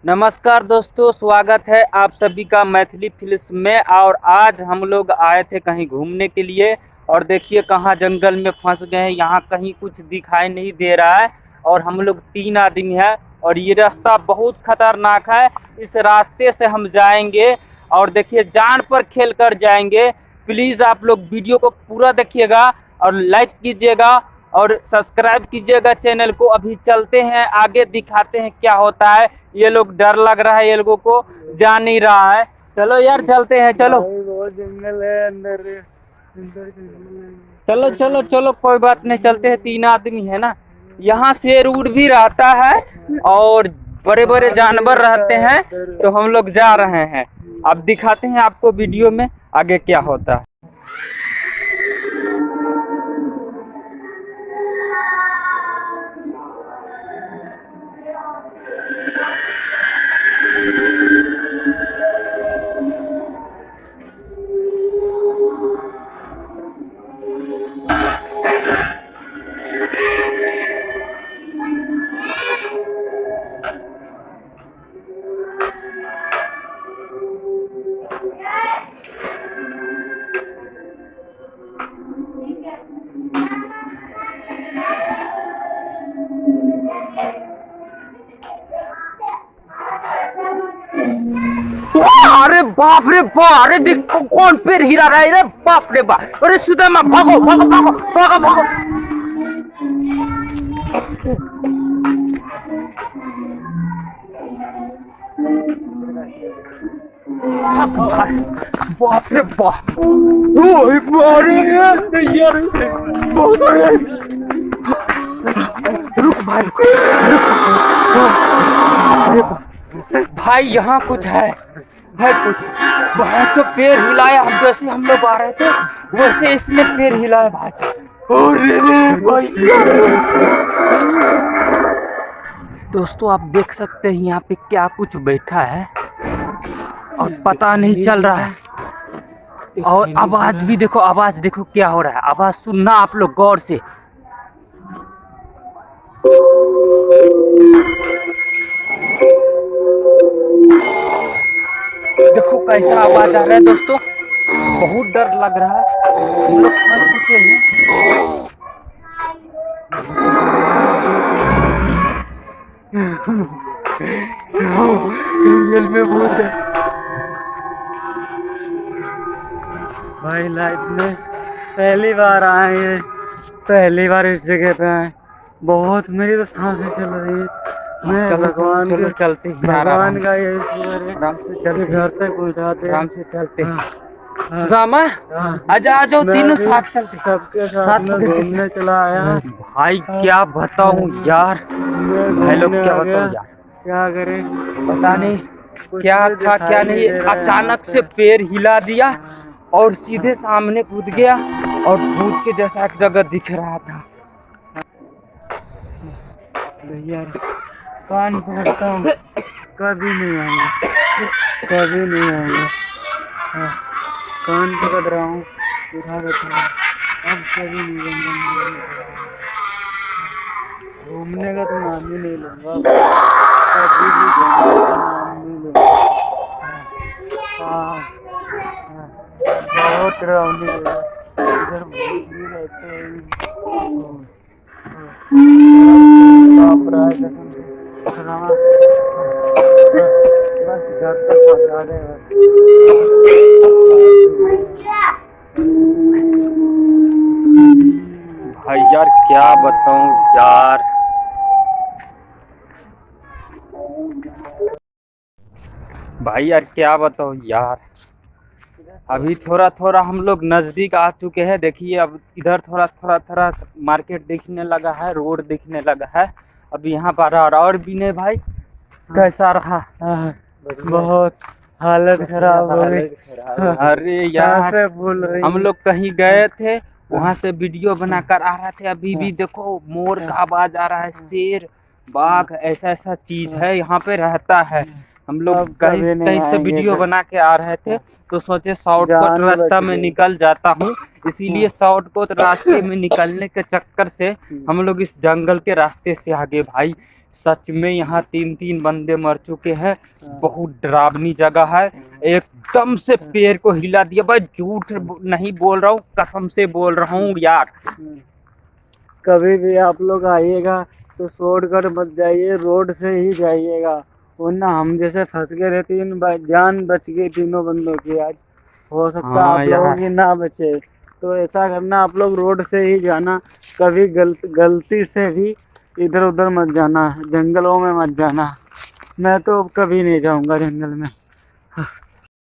नमस्कार दोस्तों, स्वागत है आप सभी का मैथिली फिल्म में। और आज हम लोग आए थे कहीं घूमने के लिए और देखिए कहाँ जंगल में फंस गए हैं। यहाँ कहीं कुछ दिखाई नहीं दे रहा है और हम लोग 3 आदमी हैं और ये रास्ता बहुत खतरनाक है। इस रास्ते से हम जाएंगे और देखिए जान पर खेल कर जाएंगे। प्लीज़ आप लोग वीडियो को पूरा देखिएगा और लाइक कीजिएगा और सब्सक्राइब कीजिएगा चैनल को। अभी चलते हैं आगे, दिखाते हैं क्या होता है। ये लोग डर लग रहा है, ये लोगों को जा नहीं रहा है। चलो यार चलते हैं, चलो बहुत जंगल है अंदर। चलो चलो चलो, कोई बात नहीं, चलते हैं। 3 आदमी है ना। यहाँ शेर उड़ भी रहता है और बड़े बड़े जानवर रहते हैं, तो हम लोग जा रहे हैं। अब दिखाते हैं आपको वीडियो में आगे क्या होता है। अरे बाप रे बाप, अरे देखो कौन पेड़ हिला रहा है रे, बाप रे बाप। अरे सुदामा भागो भागो भागो भागो भागो। बाप रे बाप, ओए बारे यार बहुत है। रुक भाई, रुक भाई, यहाँ कुछ है भाई, कुछ भाई। तो पेड़ हिलाया, हम जैसे हम लोग आ रहे थे वैसे इसने पेड़ हिलाया भाई। अरे भाई दोस्तों, आप देख सकते हैं यहाँ पे क्या कुछ बैठा है और पता नहीं चल रहा है। और आवाज भी देखो, आवाज देखो क्या हो रहा है। आवाज सुनना आप लोग गौर से। देखो कैसा आवाज आ रहा है दोस्तों, बहुत डर लग रहा है। हम लोग फंस चुके हैं। जंगल में भूत है भाई। लाइफ में पहली बार आए हैं, पहली बार इस जगह पे आए। बहुत मेरी तो सांसें चल रही है। मैं चलो भगवान चलो के चलते हैं, भगवान का यही शुक्र है आराम से कि चलते घर तक पहुंचाते हैं। आराम से चलते हैं। हाँ, रामा हाँ। आजा, आ जाओ, मैं तीनों भी साथ चलते। सबके साथ साथ में पकड़ के घूमने चला आया। भाई क्या बताऊं यार, मैं भाई लोग घूमने क्या आ गया। बताऊं यार, क्या करें, पता नहीं कुछ क्या भी था दिखाई क्या नहीं। दे रहा है यहाँ अचानक पे। से पेड़ हिला दिया और सीधे सामने कूद गया और भूत के जैसा एक जगह दिख रहा था। यार कान पकड़ता हूँ, कभी नहीं आऊंगा, कभी नहीं आऊंगा। हाँ, कान पकड़ रहा हूँ, उठा बैठा हूँ। अब कभी नहीं बंदा घूमने का तो नाम ही नहीं लूंगा। कभी भी घूमने का नाम नहीं लूंगा। हाँ, हाँ, बहुत डरावनी जगह, इधर भूत भी रहते हैं। कांप रहा है कसम से। हाँ, बस घर तक पहुंचा दे बस। भाई यार क्या बताऊं यार, भाई यार क्या बताऊं यार। अभी थोड़ा थोड़ा हम लोग नज़दीक आ चुके हैं। देखिए अब इधर थोड़ा थोड़ा थोड़ा मार्केट दिखने लगा है, रोड दिखने लगा है। अभी यहाँ पर और भी नहीं भाई, कैसा रहा। हाँ, बहुत हालत खराब हो गई। अरे यार सांसें फूल रही हम हैं। लोग कहीं गए थे, वहां से वीडियो बनाकर आ रहे थे। अभी भी देखो मोर का आवाज आ रहा है, शेर बाघ ऐसा ऐसा चीज है यहाँ पे रहता है। हम लोग अब कहीं कभी नहीं कहीं से आएंगे वीडियो इधर। बना के आ रहे थे तो सोचे शॉर्टकट जान रास्ता बच में गई। निकल जाता हूँ, इसीलिए शॉर्टकट रास्ते में निकलने के चक्कर से हम लोग इस जंगल के रास्ते से आगे भाई सच में यहाँ 3-3 बंदे मर चुके हैं। बहुत डरावनी जगह है। एकदम से पैर को हिला दिया भाई, झूठ नहीं बोल रहा हूँ, कसम से बोल रहा हूँ यार। कभी भी आप लोग आइएगा तो शॉर्टकट मत जाइए, रोड से ही जाइएगा, वरना हम जैसे फंस गए थे। जान बच गई तीनों बंदों की आज। हो सकता है हाँ आप लोगों यार। की ना बचे, तो ऐसा करना, आप लोग रोड से ही जाना। कभी गलती से भी इधर उधर मत जाना, जंगलों में मत जाना। मैं तो कभी नहीं जाऊंगा जंगल में।